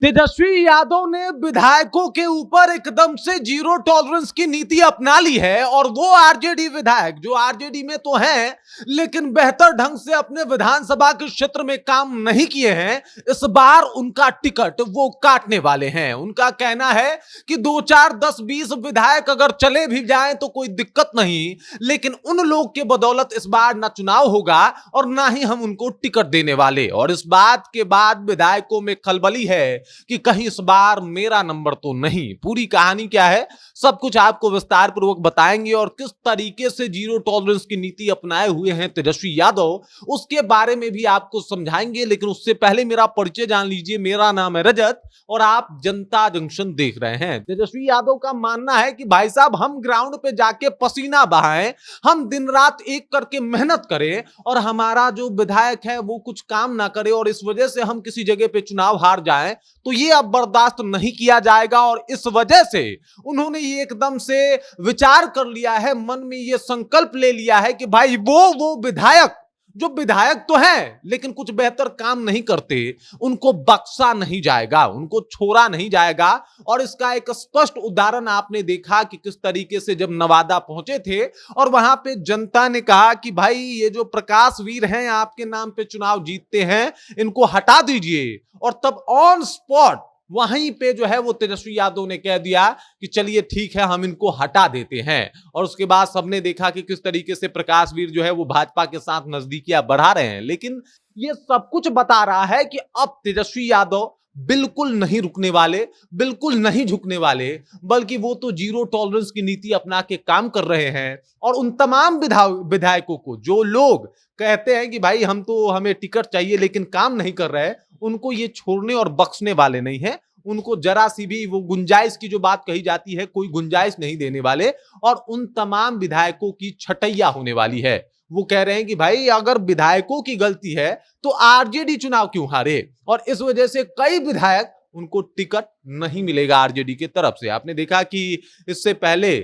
तेजस्वी यादव ने विधायकों के ऊपर एकदम से जीरो टॉलरेंस की नीति अपना ली है और वो आरजेडी विधायक जो आरजेडी में तो हैं लेकिन बेहतर ढंग से अपने विधानसभा के क्षेत्र में काम नहीं किए हैं, इस बार उनका टिकट वो काटने वाले हैं। उनका कहना है कि 2 4 10 20 विधायक अगर चले भी जाएं तो कोई दिक्कत नहीं, लेकिन उन लोग के बदौलत इस बार ना चुनाव होगा और ना ही हम उनको टिकट देने वाले। और इस बात के बाद विधायकों में खलबली है कि कहीं इस बार मेरा नंबर तो नहीं। पूरी कहानी क्या है सब कुछ आपको विस्तार पूर्वक बताएंगे और किस तरीके से जीरो टॉलरेंस की नीति अपनाए हुए हैं तेजस्वी यादव, उसके बारे में भी आपको समझाएंगे। लेकिन उससे पहले मेरा परिचय जान लीजिए। मेरा नाम है रजत और आप जनता जंक्शन देख रहे हैं। तेजस्वी यादव का मानना है कि भाई साहब हम ग्राउंड पे जाके पसीना बहाएं, हम दिन रात एक करके मेहनत करें और हमारा जो विधायक है वो कुछ काम ना करे और इस वजह से हम किसी जगह पे चुनाव हार जाएं तो ये अब बर्दाश्त नहीं किया जाएगा। और इस वजह से उन्होंने ये एकदम से विचार कर लिया है, मन में ये संकल्प ले लिया है कि भाई वो विधायक जो विधायक तो हैं लेकिन कुछ बेहतर काम नहीं करते, उनको बख्शा नहीं जाएगा, उनको छोड़ा नहीं जाएगा। और इसका एक स्पष्ट उदाहरण आपने देखा कि किस तरीके से जब नवादा पहुंचे थे और वहां पे जनता ने कहा कि भाई ये जो प्रकाश वीर हैं आपके नाम पे चुनाव जीतते हैं, इनको हटा दीजिए। और तब ऑन स्पॉट वहीं पे जो है वो तेजस्वी यादव ने कह दिया कि चलिए ठीक है हम इनको हटा देते हैं। और उसके बाद सबने देखा कि किस तरीके से प्रकाश वीर जो है वो भाजपा के साथ नजदीकियां बढ़ा रहे हैं। लेकिन ये सब कुछ बता रहा है कि अब तेजस्वी यादव बिल्कुल नहीं रुकने वाले, बिल्कुल नहीं झुकने वाले, बल्कि वो तो जीरो टॉलरेंस की नीति अपना के काम कर रहे हैं। और उन तमाम विधायकों को जो लोग कहते हैं कि भाई हम तो हमें टिकट चाहिए लेकिन काम नहीं कर रहे, उनको ये छोड़ने और बख्शने वाले नहीं है। उनको जरा सी भी वो गुंजाइश की जो बात कही जाती है, कोई गुंजाइश नहीं देने वाले। और उन तमाम विधायकों की छटैया होने वाली है। वो कह रहे हैं कि भाई अगर विधायकों की गलती है तो आरजेडी चुनाव क्यों हारे, और इस वजह से कई विधायक उनको टिकट नहीं मिलेगा आरजेडी की तरफ से। आपने देखा कि इससे पहले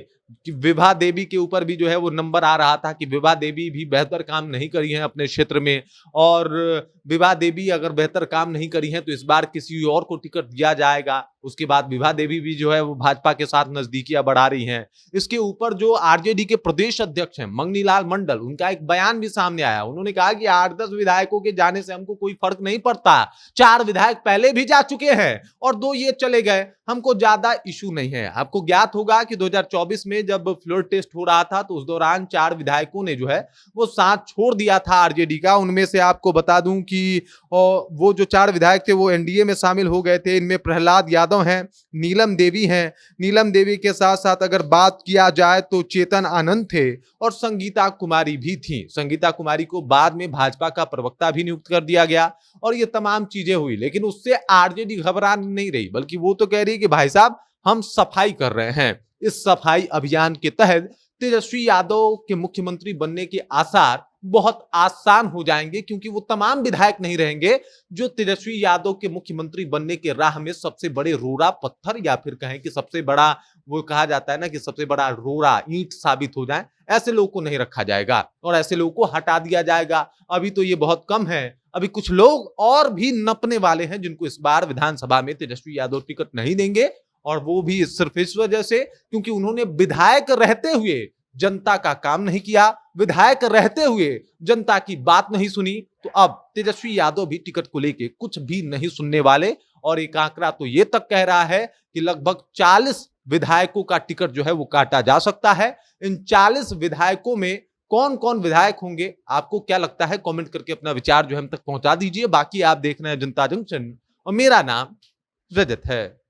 कि विभा देवी के ऊपर भी जो है वो नंबर आ रहा था कि विभा देवी भी बेहतर काम नहीं करी है अपने क्षेत्र में, और विभा देवी अगर बेहतर काम नहीं करी है तो इस बार किसी और को टिकट दिया जाएगा। उसके बाद विभा देवी भी जो है वो भाजपा के साथ नजदीकियां बढ़ा रही हैं। इसके ऊपर जो आरजेडी के प्रदेश अध्यक्ष हैं मंगनीलाल मंडल, उनका एक बयान भी सामने आया। उन्होंने कहा कि 8-10 विधायकों के जाने से हमको कोई फर्क नहीं पड़ता, 4 विधायक पहले भी जा चुके हैं और 2 ये चले गए, हमको ज्यादा इशू नहीं है। आपको ज्ञात होगा कि 2024 में जब फ्लोर टेस्ट हो रहा था तो उस दौरान 4 विधायकों ने जो है वो साथ छोड़ दिया था आरजेडी का। उनमें से आपको बता दूं कि वो जो 4 विधायक थे वो एनडीए में शामिल हो गए थे। इनमें प्रहलाद यादव हैं, नीलम देवी हैं, नीलम देवी के साथ साथ अगर बात किया जाए तो चेतन आनंद थे और संगीता कुमारी भी थी। संगीता कुमारी को बाद में भाजपा का प्रवक्ता भी नियुक्त कर दिया गया और ये तमाम चीजें हुई। लेकिन उससे आरजेडी घबरा नहीं रही, बल्कि वो तो कह रही कि भाई साहब हम सफाई कर रहे हैं। इस सफाई अभियान के तहत तेजस्वी यादव के मुख्यमंत्री बनने के आसार बहुत आसान हो जाएंगे, क्योंकि वो तमाम विधायक नहीं रहेंगे जो तेजस्वी यादव के मुख्यमंत्री बनने के राह में सबसे बड़े रोड़ा पत्थर, या फिर कहें कि सबसे बड़ा, वो कहा जाता है ना कि सबसे बड़ा रोड़ा ईंट साबित हो जाए, ऐसे लोगों को नहीं रखा जाएगा और ऐसे लोगों को हटा दिया जाएगा। अभी तो ये बहुत कम है, अभी कुछ लोग और भी नपने वाले हैं जिनको इस बार विधानसभा में तेजस्वी यादव टिकट नहीं देंगे। और वो भी सिर्फ इस वजह से क्योंकि उन्होंने विधायक रहते हुए जनता का काम नहीं किया, विधायक रहते हुए जनता की बात नहीं सुनी। तो अब तेजस्वी यादव भी टिकट को लेके कुछ भी नहीं सुनने वाले। और एक आंकड़ा तो ये तक कह रहा है कि लगभग 40 विधायकों का टिकट जो है वो काटा जा सकता है। इन 40 विधायकों में कौन कौन विधायक होंगे, आपको क्या लगता है? कमेंट करके अपना विचार जो है हम तक पहुंचा दीजिए। बाकी आप देख रहे हैं जनता जंक्शन और मेरा नाम रजत है।